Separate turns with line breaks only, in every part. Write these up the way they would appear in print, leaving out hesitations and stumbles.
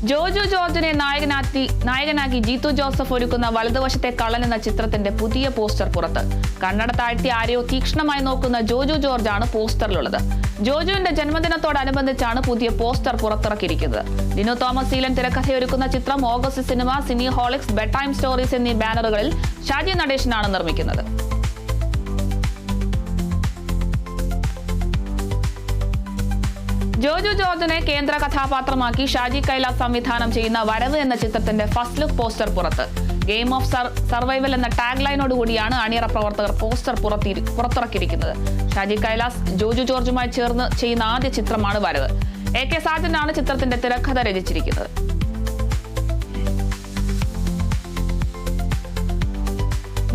ജോജു ജോർജിനെ നായകനാക്കി ജീത്തു ജോസഫ് ഒരുക്കുന്ന വലതുവശത്തെ കള്ളൻ എന്ന ചിത്രത്തിന്റെ പുതിയ പോസ്റ്റർ പുറത്ത്. കണ്ണട താഴ്ത്തി ആരെയോ തീക്ഷ്ണമായി നോക്കുന്ന ജോജു ജോർജാണ് പോസ്റ്ററിലുള്ളത്. ജോജുവിന്റെ ജന്മദിനത്തോടനുബന്ധിച്ചാണ് പുതിയ പോസ്റ്റർ പുറത്തിറക്കിയിരിക്കുന്നത്. ഡിനു തോമസ് സീലൻ തിരക്കഥയൊരുക്കുന്ന ചിത്രം August cinema, Cineholics, bed time stories എന്നീ ബാനറുകളിൽ ഷാജി നടേശനാണ് നിർമ്മിക്കുന്നത്. ജോജു ജോർജിനെ കേന്ദ്ര കഥാപാത്രമാക്കി ഷാജി കൈലാസ് സംവിധാനം ചെയ്യുന്ന വരവ് എന്ന ചിത്രത്തിന്റെ ഫസ്റ്റ് ലുക്ക് പോസ്റ്റർ പുറത്ത്. ഗെയിം ഓഫ് സർവൈവൽ എന്ന ടാഗ് ലൈനോടുകൂടിയാണ് അണിയറ പ്രവർത്തകർ പോസ്റ്റർ പുറത്തിറക്കിയിരിക്കുന്നത്. ഷാജി കൈലാസ് ജോജു ജോർജുമായി ചേർന്ന് ചെയ്യുന്ന ആദ്യ ചിത്രമാണ് വരവ്. AK സാജനാണ് ചിത്രത്തിന്റെ തിരക്കഥ രചിച്ചിരിക്കുന്നത്.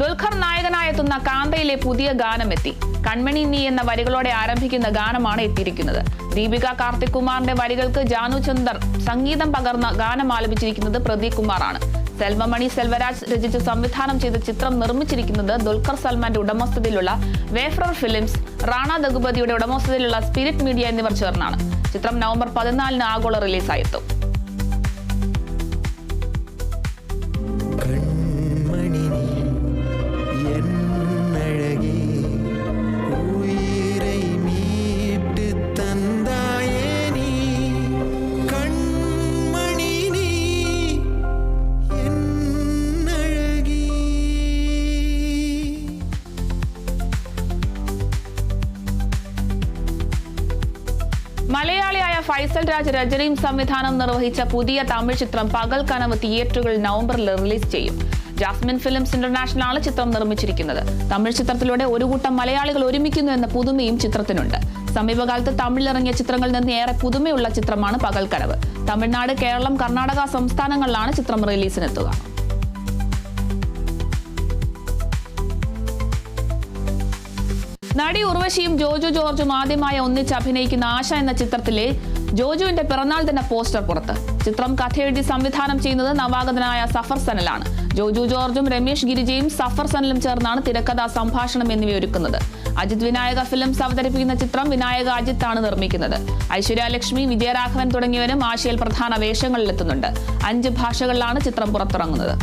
ദുൽഖർ നായകനായെത്തുന്ന കാന്തയിലെ പുതിയ ഗാനം എത്തി. കൺമണി നീ എന്ന വരികളോടെ ആരംഭിക്കുന്ന ഗാനമാണ് എത്തിയിരിക്കുന്നത്. ദീപിക കാർത്തിക് കുമാറിന്റെ വരികൾക്ക് ജാനു ചന്ദർ സംഗീതം പകർന്ന ഗാനം ആലപിച്ചിരിക്കുന്നത് പ്രദീപ് കുമാറാണ്. സെൽവമണി സെൽവരാജ് രചിച്ച് സംവിധാനം ചെയ്ത ചിത്രം നിർമ്മിച്ചിരിക്കുന്നത് ദുൽഖർ സൽമാന്റെ ഉടമസ്ഥതയിലുള്ള വേഫ്രർ ഫിലിംസ്, റാണ ദഗുപതിയുടെ ഉടമസ്ഥതയിലുള്ള സ്പിരിറ്റ് മീഡിയ എന്നിവർ ചേർന്നാണ്. ചിത്രം നവംബർ 14 ആഗോള റിലീസായെത്തും. മലയാളിയായ ഫൈസൽ രാജ് രചനയും സംവിധാനം നിർവഹിച്ച പുതിയ തമിഴ് ചിത്രം പകൽ കനവ് തിയേറ്ററുകളിൽ നവംബറിൽ റിലീസ് ചെയ്യും. ജാസ്മിൻ ഫിലിംസ് ഇന്റർനാഷണൽ ആണ് ചിത്രം നിർമ്മിച്ചിരിക്കുന്നത്. തമിഴ് ചിത്രത്തിലൂടെ ഒരു കൂട്ടം മലയാളികൾ ഒരുമിക്കുന്നു എന്ന പുതുമയും ചിത്രത്തിനുണ്ട്. സമീപകാലത്ത് തമിഴിലിറങ്ങിയ ചിത്രങ്ങളിൽ നിന്ന് ഏറെ പുതുമയുള്ള ചിത്രമാണ് പകൽ കനവ്. തമിഴ്നാട്, കേരളം, കർണാടക സംസ്ഥാനങ്ങളിലാണ് ചിത്രം റിലീസിനെത്തുക. നടി ഉർവശിയും ജോജു ജോർജും ആദ്യമായി ഒന്നിച്ച് അഭിനയിക്കുന്ന ആശ എന്ന ചിത്രത്തിലെ ജോജുവിന്റെ പിറന്നാൾ ദിന പോസ്റ്റർ പുറത്ത്. ചിത്രം കഥയെഴുതി സംവിധാനം ചെയ്യുന്നത് നവാഗതനായ സഫർ സനലാണ്. ജോജു ജോർജും രമേശ് ഗിരിജയും സഫർ സനലും ചേർന്നാണ് തിരക്കഥ, സംഭാഷണം എന്നിവയൊരുക്കുന്നത്. അജിത് വിനായക ഫിലിംസ് അവതരിപ്പിക്കുന്ന ചിത്രം വിനായക അജിത്താണ് നിർമ്മിക്കുന്നത്. ഐശ്വര്യ ലക്ഷ്മി, വിജയരാഘവൻ തുടങ്ങിയവരും ആശയിൽ പ്രധാന വേഷങ്ങളിലെത്തുന്നുണ്ട്. 5 ഭാഷകളിലാണ് ചിത്രം പുറത്തിറങ്ങുന്നത്.